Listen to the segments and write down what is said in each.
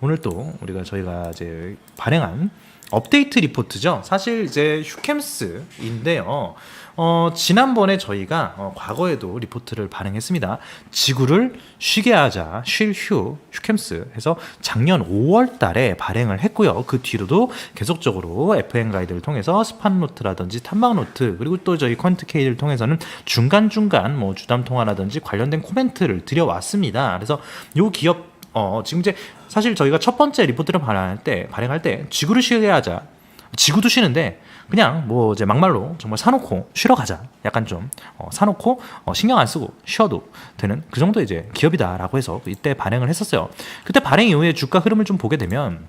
오늘 또 저희가 이제 발행한 업데이트 리포트죠. 사실 이제 휴캠스인데요. 지난번에 저희가 과거에도 리포트를 발행했습니다. 지구를 쉬게 하자, 휴캠스 해서 작년 5월 달에 발행을 했고요. 그 뒤로도 계속적으로 FM 가이드를 통해서 스팟노트라든지 탐방노트, 그리고 또 저희 퀀트K를 통해서는 중간중간 뭐 주담통화라든지 관련된 코멘트를 드려왔습니다. 그래서 요 기업 지금 이제 사실 저희가 첫 번째 리포트를 발행할 때 지구를 쉬게 하자. 지구도 쉬는데 그냥 뭐 이제 막말로 정말 사놓고 쉬러 가자. 약간 좀 사놓고 신경 안 쓰고 쉬어도 되는 그 정도 이제 기업이다라고 해서 이때 발행을 했었어요. 그때 발행 이후에 주가 흐름을 좀 보게 되면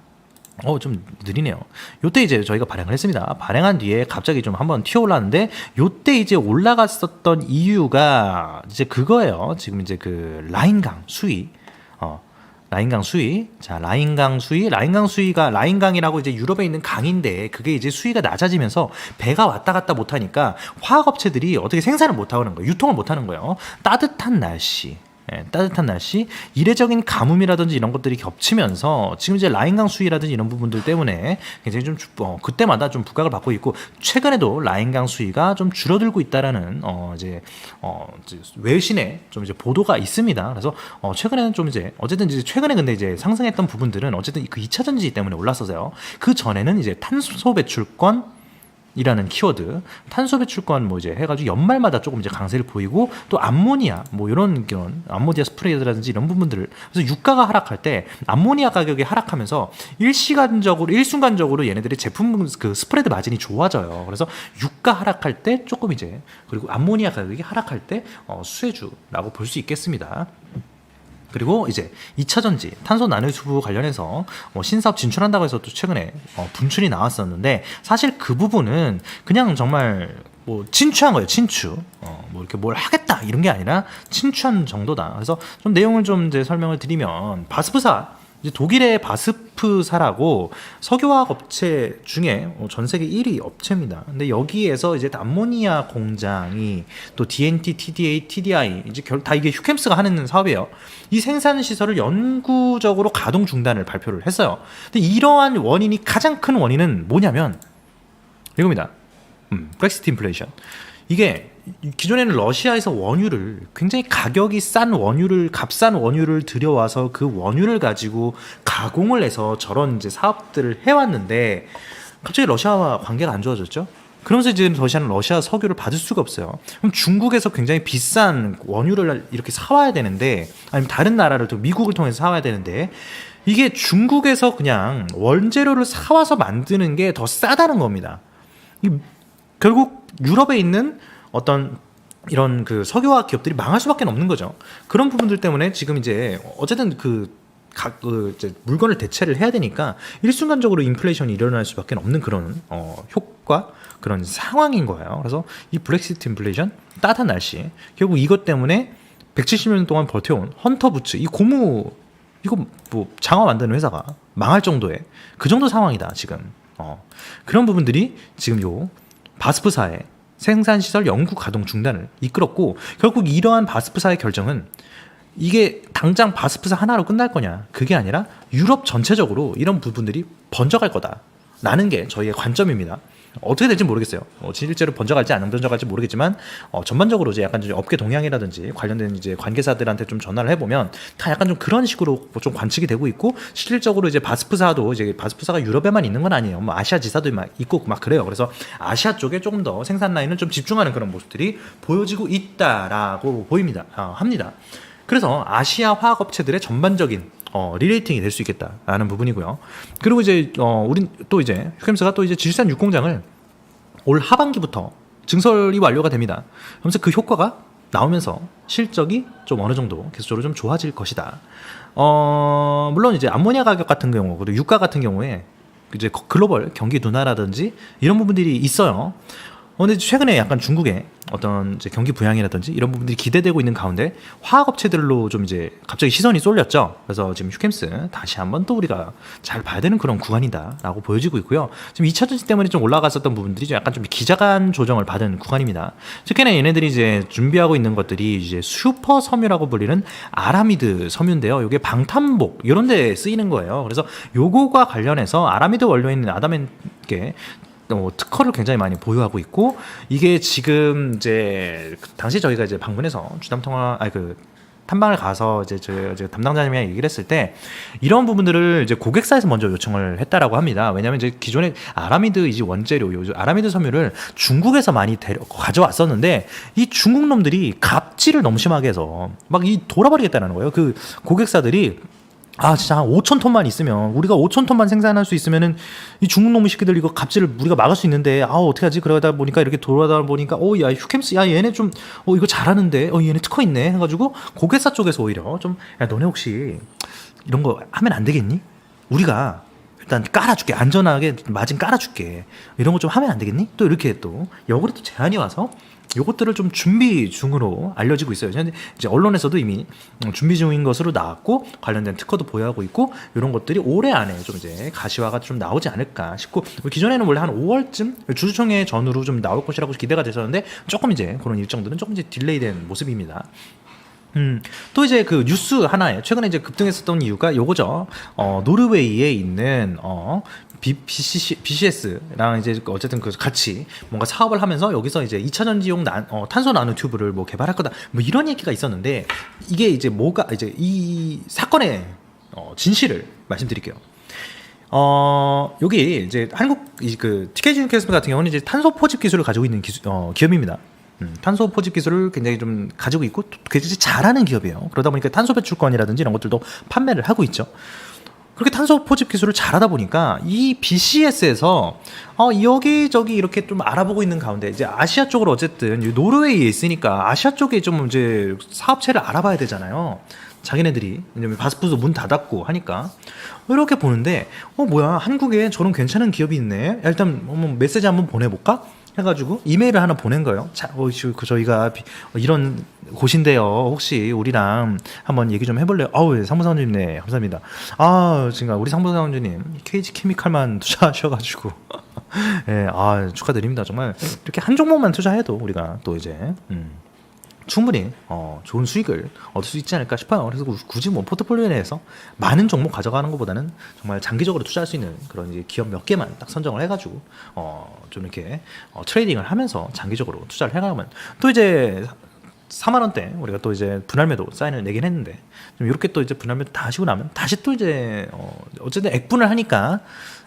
좀 느리네요. 요때 이제 저희가 발행을 했습니다. 발행한 뒤에 갑자기 좀 한번 튀어 올랐는데 요때 이제 올라갔었던 이유가 이제 그거예요. 지금 이제 그 라인강 수위 라인강 수위. 자, 라인강 수위가 라인강이라고 이제 유럽에 있는 강인데 그게 이제 수위가 낮아지면서 배가 왔다 갔다 못 하니까 화학 업체들이 어떻게 생산을 못 하는 거예요. 유통을 못 하는 거예요. 따뜻한 날씨, 이례적인 가뭄이라든지 이런 것들이 겹치면서 지금 이제 라인강 수위라든지 이런 부분들 때문에 굉장히 좀 그때마다 좀 부각을 받고 있고, 최근에도 라인강 수위가 좀 줄어들고 있다라는 이제 외신에 좀 이제 보도가 있습니다. 그래서 최근에는 좀 이제 어쨌든 이제 최근에 근데 이제 상승했던 부분들은 어쨌든 그 2차 전지 때문에 올랐어서요. 그 전에는 이제 탄소 배출권 이라는 키워드, 탄소 배출권 뭐 이제 해가지고 연말마다 조금 이제 강세를 보이고, 또 암모니아 뭐 이런 암모니아 스프레이라든지 이런 부분들을, 그래서 유가가 하락할 때 암모니아 가격이 하락하면서 일순간적으로 얘네들의 제품 그 스프레드 마진이 좋아져요. 그래서 유가 하락할 때 조금 이제, 그리고 암모니아 가격이 하락할 때 수혜주라고 볼 수 있겠습니다. 그리고 이제 2차 전지, 탄소 나노수부 관련해서 신사업 진출한다고 해서 또 최근에 분출이 나왔었는데, 사실 그 부분은 그냥 정말 뭐 친추한 거예요. 친추. 뭐 이렇게 뭘 하겠다 이런 게 아니라 친추한 정도다. 그래서 좀 내용을 좀 이제 설명을 드리면, 바스프사, 이제 독일의 바스프사라고 석유화학 업체 중에 전 세계 1위 업체입니다. 근데 여기에서 이제 암모니아 공장이 또 DNT, TDA, TDI 이제 다 이게 휴캠스가 하는 사업이에요. 이 생산 시설을 영구적으로 가동 중단을 발표를 했어요. 근데 이러한 가장 큰 원인은 뭐냐면 이겁니다. 브렉시트 인플레이션. 이게 기존에는 러시아에서 원유를, 굉장히 가격이 값싼 원유를 들여와서 그 원유를 가지고 가공을 해서 저런 이제 사업들을 해왔는데, 갑자기 러시아와 관계가 안 좋아졌죠. 그러면서 이제 러시아는 러시아 석유를 받을 수가 없어요. 그럼 중국에서 굉장히 비싼 원유를 이렇게 사와야 되는데, 아니면 다른 나라를 또 미국을 통해서 사와야 되는데, 이게 중국에서 그냥 원재료를 사와서 만드는 게 더 싸다는 겁니다. 결국 유럽에 있는 어떤 이런 그 석유화학 기업들이 망할 수밖에 없는 거죠. 그런 부분들 때문에 지금 이제 어쨌든 이제 물건을 대체를 해야 되니까 일순간적으로 인플레이션이 일어날 수밖에 없는 그런 효과, 그런 상황인 거예요. 그래서 이 브렉시트 인플레이션, 따뜻한 날씨, 결국 이것 때문에 170년 동안 버텨온 헌터부츠, 이 고무 이거 뭐 장화 만드는 회사가 망할 정도의 그 정도 상황이다 지금. 그런 부분들이 지금 요 바스프사의 생산시설 영구 가동 중단을 이끌었고, 결국 이러한 바스프사의 결정은 이게 당장 바스프사 하나로 끝날 거냐, 그게 아니라 유럽 전체적으로 이런 부분들이 번져갈 거다라는 게 저희의 관점입니다. 어떻게 될지 모르겠어요. 실제로 번져갈지 안 번져갈지 모르겠지만 전반적으로 이제 약간 업계 동향이라든지 관련된 이제 관계사들한테 좀 전화를 해보면 다 약간 좀 그런 식으로 좀 관측이 되고 있고, 실질적으로 이제 바스프사도 이제 바스프사가 유럽에만 있는 건 아니에요. 뭐 아시아 지사도 막 있고 막 그래요. 그래서 아시아 쪽에 조금 더 생산 라인을 좀 집중하는 그런 모습들이 보여지고 있다라고 합니다. 그래서 아시아 화학 업체들의 전반적인 리레이팅이 될 수 있겠다라는 부분이고요. 그리고 이제 우린 또 이제 휴캠스가 또 이제 질산 6공장을 올 하반기부터 증설이 완료가 됩니다. 그러면서 그 효과가 나오면서 실적이 좀 어느 정도 계속적으로 좀 좋아질 것이다. 물론 이제 암모니아 가격 같은 경우, 그리고 유가 같은 경우에 이제 글로벌 경기 둔화라든지 이런 부분들이 있어요. 근데 최근에 약간 중국의 어떤 이제 경기 부양이라든지 이런 부분들이 기대되고 있는 가운데 화학업체들로 좀 이제 갑자기 시선이 쏠렸죠. 그래서 지금 휴캠스 다시 한번 또 우리가 잘 봐야 되는 그런 구간이다라고 보여지고 있고요. 지금 2차 전지 때문에 좀 올라갔었던 부분들이 좀 약간 좀 기자간 조정을 받은 구간입니다. 특히나 얘네들이 이제 준비하고 있는 것들이 이제 슈퍼 섬유라고 불리는 아라미드 섬유인데요. 이게 방탄복 이런 데 쓰이는 거예요. 그래서 요거가 관련해서 아라미드 원료에 있는 아담한게 특허를 굉장히 많이 보유하고 있고, 이게 지금 이제 당시 저희가 이제 방문해서 주담 통화 탐방을 가서 이제 담당자님이랑 얘기를 했을 때 이런 부분들을 이제 고객사에서 먼저 요청을 했다라고 합니다. 왜냐하면 이제 기존에 아라미드 이제 원재료, 아라미드 섬유를 중국에서 많이 가져왔었는데 이 중국 놈들이 갑질을 너무 심하게 해서 막 이 돌아버리겠다는 거예요. 그 고객사들이 진짜 한 5천 톤만 있으면, 우리가 5천 톤만 생산할 수 있으면은 이 중국 놈의 새끼들 이거 갑질을 우리가 막을 수 있는데 어떻게 하지? 그러다 보니까 이렇게 돌아다 보니까 야 휴캠스 얘네 좀 이거 잘하는데 얘네 특허 있네 해가지고 고객사 쪽에서 오히려 좀 너네 혹시 이런 거 하면 안 되겠니? 우리가 일단 깔아줄게, 안전하게 마진 깔아줄게, 이런 거 좀 하면 안 되겠니? 또 이렇게 또 역으로 또 제안이 와서 요것들을 좀 준비 중으로 알려지고 있어요. 이제 언론에서도 이미 준비 중인 것으로 나왔고 관련된 특허도 보유하고 있고, 이런 것들이 올해 안에 좀 이제 가시화가 좀 나오지 않을까 싶고, 기존에는 원래 한 5월쯤 주주총회 전후로 좀 나올 것이라고 기대가 됐었는데 조금 이제 그런 일정들은 조금 이제 딜레이된 모습입니다. 또 이제 그 뉴스 하나에 최근에 이제 급등했었던 이유가 요거죠. 노르웨이에 있는 BCS랑 이제 어쨌든 그 같이 뭔가 사업을 하면서 여기서 이제 2차 전지용 탄소 나노 튜브를 뭐 개발할 거다, 뭐 이런 얘기가 있었는데, 이게 이제 뭐가 이제 이 사건의 진실을 말씀드릴게요. 여기 이제 한국 그 TKG 캐스트 같은 경우는 이제 탄소 포집 기술을 가지고 있는 기업입니다. 탄소 포집 기술을 굉장히 좀 가지고 있고 굉장히 잘하는 기업이에요. 그러다 보니까 탄소 배출권이라든지 이런 것들도 판매를 하고 있죠. 그렇게 탄소 포집 기술을 잘하다 보니까 이 BCS에서 여기저기 이렇게 좀 알아보고 있는 가운데 이제 아시아 쪽으로 어쨌든 노르웨이에 있으니까 아시아 쪽에 좀 이제 사업체를 알아봐야 되잖아요. 자기네들이 바스프도 문 닫았고 하니까 이렇게 보는데 뭐야, 한국에 저런 괜찮은 기업이 있네, 일단 메시지 한번 보내볼까 해가지고 이메일을 하나 보낸 거예요. 자, 저희가 이런 곳인데요, 혹시 우리랑 한번 얘기 좀 해볼래요? 상무사원님, 네, 감사합니다. 지금 우리 상무사원님 KG 케미칼만 투자하셔가지고 네, 축하드립니다. 정말 이렇게 한 종목만 투자해도 우리가 또 이제 충분히 좋은 수익을 얻을 수 있지 않을까 싶어요. 그래서 굳이 뭐 포트폴리오 내에서 많은 종목 가져가는 것보다는 정말 장기적으로 투자할 수 있는 그런 이제 기업 몇 개만 딱 선정을 해가지고 좀 이렇게 트레이딩을 하면서 장기적으로 투자를 해가면 또 이제 4만 원대 우리가 또 이제 분할매도 사인을 내긴 했는데, 좀 이렇게 또 이제 분할매도 다 하시고 나면 다시 또 이제 어쨌든 액분을 하니까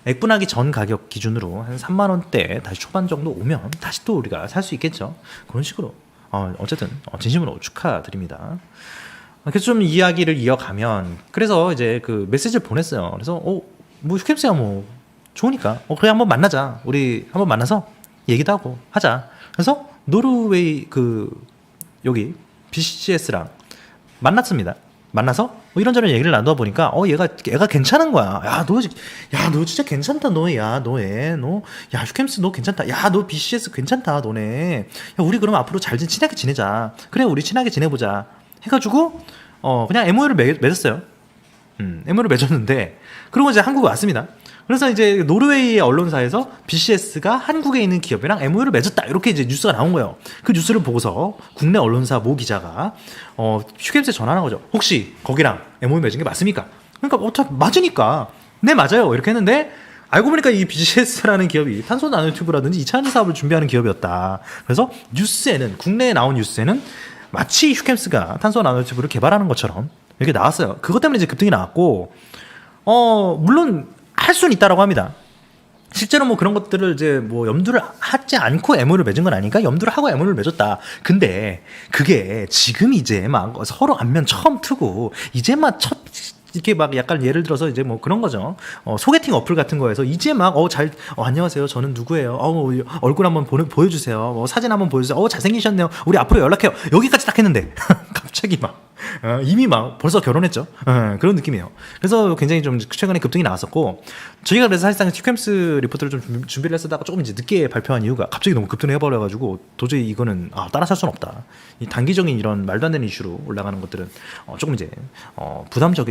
액분하기 전 가격 기준으로 한 3만 원대 다시 초반 정도 오면 다시 또 우리가 살 수 있겠죠. 그런 식으로 어쨌든 진심으로 축하드립니다. 그래서 좀 이야기를 이어가면, 그래서 이제 그 메시지를 보냈어요. 그래서 뭐 휴캠스야 뭐 좋으니까 그래 한번 만나자, 우리 한번 만나서 얘기도 하고 하자. 그래서 노르웨이 여기 BCS랑 만났습니다. 만나서 이런저런 얘기를 나누다 보니까 얘가 괜찮은 거야. 너 진짜 괜찮다. 너 휴캠스 너 괜찮다. 너 BCS 괜찮다. 너네. 우리 그럼 앞으로 잘 친하게 지내자. 그래, 우리 친하게 지내보자 해가지고 그냥 MOU를 맺었어요. MOU를 맺었는데, 그리고 이제 한국에 왔습니다. 그래서 이제 노르웨이의 언론사에서 BCS가 한국에 있는 기업이랑 MOU를 맺었다, 이렇게 이제 뉴스가 나온 거예요. 그 뉴스를 보고서 국내 언론사 모 기자가 휴캠스에 전화한 거죠. 혹시 거기랑 MOU 맺은 게 맞습니까? 그러니까 맞으니까 네 맞아요 이렇게 했는데, 알고 보니까 이 BCS라는 기업이 탄소 나노튜브라든지 2차 전지 사업을 준비하는 기업이었다. 그래서 뉴스에는, 국내에 나온 뉴스에는 마치 휴캠스가 탄소 나노튜브를 개발하는 것처럼 이렇게 나왔어요. 그것 때문에 이제 급등이 나왔고, 물론 할 수는 있다라고 합니다. 실제로 뭐 그런 것들을 이제 뭐 염두를 하지 않고 MOU를 맺은 건 아니니까 염두를 하고 MOU를 맺었다. 근데 그게 지금 이제 막 서로 안면 처음 트고 이제 막 이렇게 막 약간 예를 들어서 이제 뭐 그런 거죠. 소개팅 어플 같은 거에서 이제 막 안녕하세요, 저는 누구예요, 얼굴 한번 보여주세요, 사진 한번 보여주세요, 잘생기셨네요, 우리 앞으로 연락해요, 여기까지 딱 했는데 갑자기 막 이미 막 벌써 결혼했죠. 그런 느낌이에요. 그래서 굉장히 좀 최근에 급등이 나왔었고, 저희가 그래서 사실상 슈캠스 리포트를 좀 준비를 했다가 조금 이제 늦게 발표한 이유가 갑자기 너무 급등을 해버려가지고 도저히 이거는 따라살 수는 없다. 이 단기적인 이런 말도 안 되는 이슈로 올라가는 것들은 조금 이제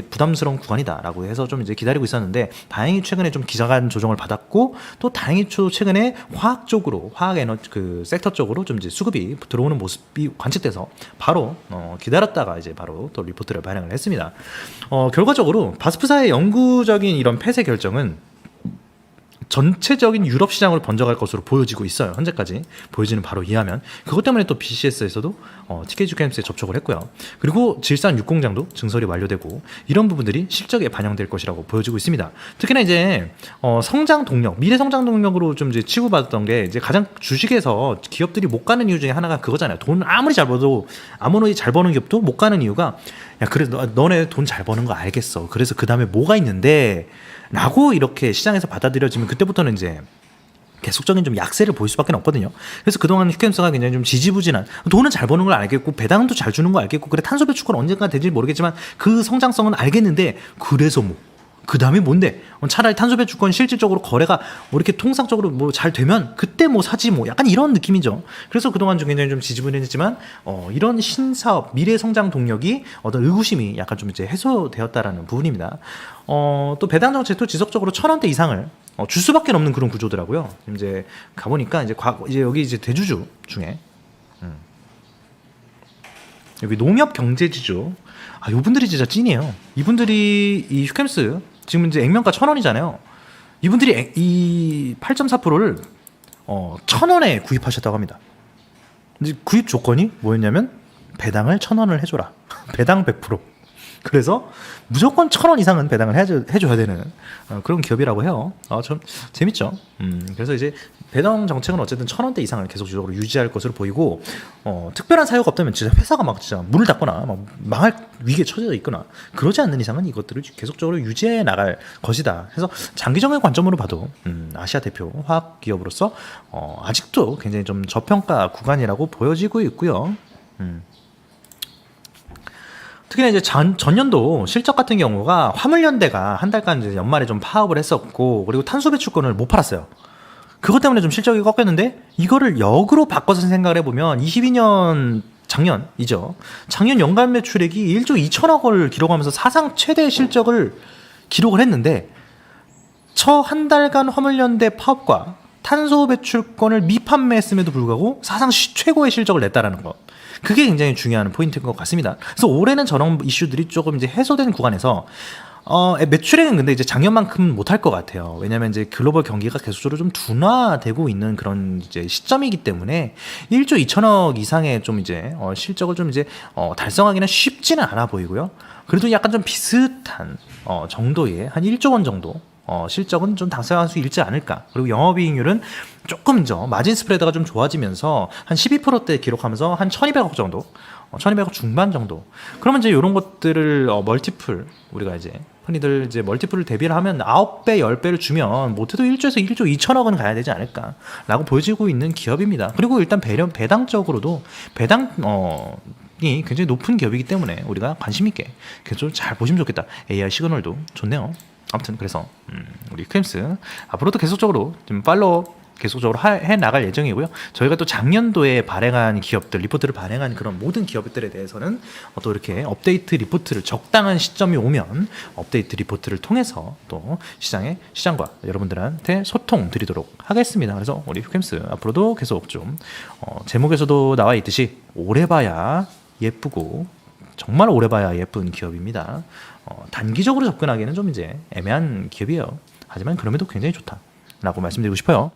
부담스러운 구간이다라고 해서 좀 이제 기다리고 있었는데, 다행히 최근에 좀 기자간 조정을 받았고, 또 다행히 최근에 화학 쪽으로, 화학 에너지 그 섹터 쪽으로 좀 이제 수급이 들어오는 모습이 관측돼서 바로 기다렸다가 이제 바로 또 리포트를 발행을 했습니다. 결과적으로 바스프사의 영구적인 이런 폐쇄 결정은 전체적인 유럽 시장으로 번져갈 것으로 보여지고 있어요. 현재까지 보여지는 바로 이하면, 그것 때문에 또 BCS에서도 TK 슈캠스에 접촉을 했고요. 그리고 질산 6공장도 증설이 완료되고, 이런 부분들이 실적에 반영될 것이라고 보여지고 있습니다. 특히나 이제 성장 동력, 미래 성장 동력으로 좀 이제 치고받았던 게, 이제 가장 주식에서 기업들이 못 가는 이유 중에 하나가 그거잖아요. 돈 아무리 잘 벌어도, 아무리 잘 버는 기업도 못 가는 이유가, 야 그래 너네 돈 잘 버는 거 알겠어. 그래서 그 다음에 뭐가 있는데 라고 이렇게 시장에서 받아들여지면, 그때부터는 이제 계속적인 좀 약세를 보일 수밖에 없거든요. 그래서 그동안 슈캠스가 굉장히 좀 지지부진한, 돈은 잘 버는 걸 알겠고 배당도 잘 주는 거 알겠고, 그래 탄소 배출권 언젠가 될지 모르겠지만 그 성장성은 알겠는데, 그래서 뭐 그 다음에 뭔데? 차라리 탄소 배출권 실질적으로 거래가 뭐 이렇게 통상적으로 뭐 잘 되면 그때 뭐 사지, 뭐 약간 이런 느낌이죠. 그래서 그동안 좀 굉장히 좀 지지부진했지만 이런 신사업, 미래 성장 동력이 어떤 의구심이 약간 좀 이제 해소되었다라는 부분입니다. 또 배당 정책도 지속적으로 1,000원대 이상을 줄 수밖에 없는 그런 구조더라고요. 이제 가보니까 이제 여기 이제 대주주 중에 여기 농협 경제지주, 이분들이 진짜 찐이에요. 이분들이 이 슈캠스 지금 이제 액면가 1,000원이잖아요. 이분들이 이 8.4%를 1,000원에 구입하셨다고 합니다. 이제 구입 조건이 뭐였냐면 배당을 1,000원을 해줘라. 배당 100%. 그래서 무조건 1,000원 이상은 배당을 해줘야 되는 그런 기업이라고 해요. 좀 재밌죠. 그래서 이제 배당 정책은 어쨌든 1,000원대 이상을 계속적으로 유지할 것으로 보이고, 특별한 사유가 없다면 진짜 회사가 막 진짜 문을 닫거나 막 망할 위기에 처져 있거나 그러지 않는 이상은 이것들을 계속적으로 유지해 나갈 것이다. 그래서 장기적인 관점으로 봐도 아시아 대표 화학 기업으로서 아직도 굉장히 좀 저평가 구간이라고 보여지고 있고요. 특히나 이제 전년도 실적 같은 경우가 화물연대가 한 달간 이제 연말에 좀 파업을 했었고, 그리고 탄소 배출권을 못 팔았어요. 그것 때문에 좀 실적이 꺾였는데, 이거를 역으로 바꿔서 생각을 해보면 22년 작년이죠. 작년 연간 매출액이 1조 2천억 원을 기록하면서 사상 최대 실적을 기록을 했는데, 저 한 달간 화물연대 파업과 탄소 배출권을 미판매했음에도 불구하고 사상 최고의 실적을 냈다라는 것. 그게 굉장히 중요한 포인트인 것 같습니다. 그래서 올해는 저런 이슈들이 조금 이제 해소된 구간에서 매출액은 근데 이제 작년만큼 못할 것 같아요. 왜냐하면 이제 글로벌 경기가 계속적으로 좀 둔화되고 있는 그런 이제 시점이기 때문에 1조 2천억 이상의 좀 이제 실적을 좀 이제 달성하기는 쉽지는 않아 보이고요. 그래도 약간 좀 비슷한 정도의 한 1조 원 정도 실적은 좀 달성할 수 있지 않을까. 그리고 영업이익률은 조금 마진 스프레드가 좀 좋아지면서 한 12%대 기록하면서 한 1,200억 정도, 1,200억 중반 정도. 그러면 이제 이런 것들을 멀티플, 우리가 이제 흔히들 이제 멀티플을 대비를 하면 9배, 10배를 주면 못해도 1조에서 1조 2천억은 가야 되지 않을까라고 보여지고 있는 기업입니다. 그리고 일단 배당적으로도 이 굉장히 높은 기업이기 때문에 우리가 관심 있게 계속 잘 보시면 좋겠다. AI 시그널도 좋네요. 아무튼 그래서 우리 슈캠스 앞으로도 계속적으로 좀 팔로우 계속적으로 해 나갈 예정이고요. 저희가 또 작년도에 발행한 기업들, 리포트를 발행한 그런 모든 기업들에 대해서는 또 이렇게 업데이트 리포트를 적당한 시점이 오면 업데이트 리포트를 통해서 또 시장과 여러분들한테 소통 드리도록 하겠습니다. 그래서 우리 슈캠스 앞으로도 계속 좀 제목에서도 나와 있듯이 오래 봐야 예쁘고 정말 오래 봐야 예쁜 기업입니다. 단기적으로 접근하기에는 좀 이제 애매한 기업이에요. 하지만 그럼에도 굉장히 좋다라고 말씀드리고 싶어요.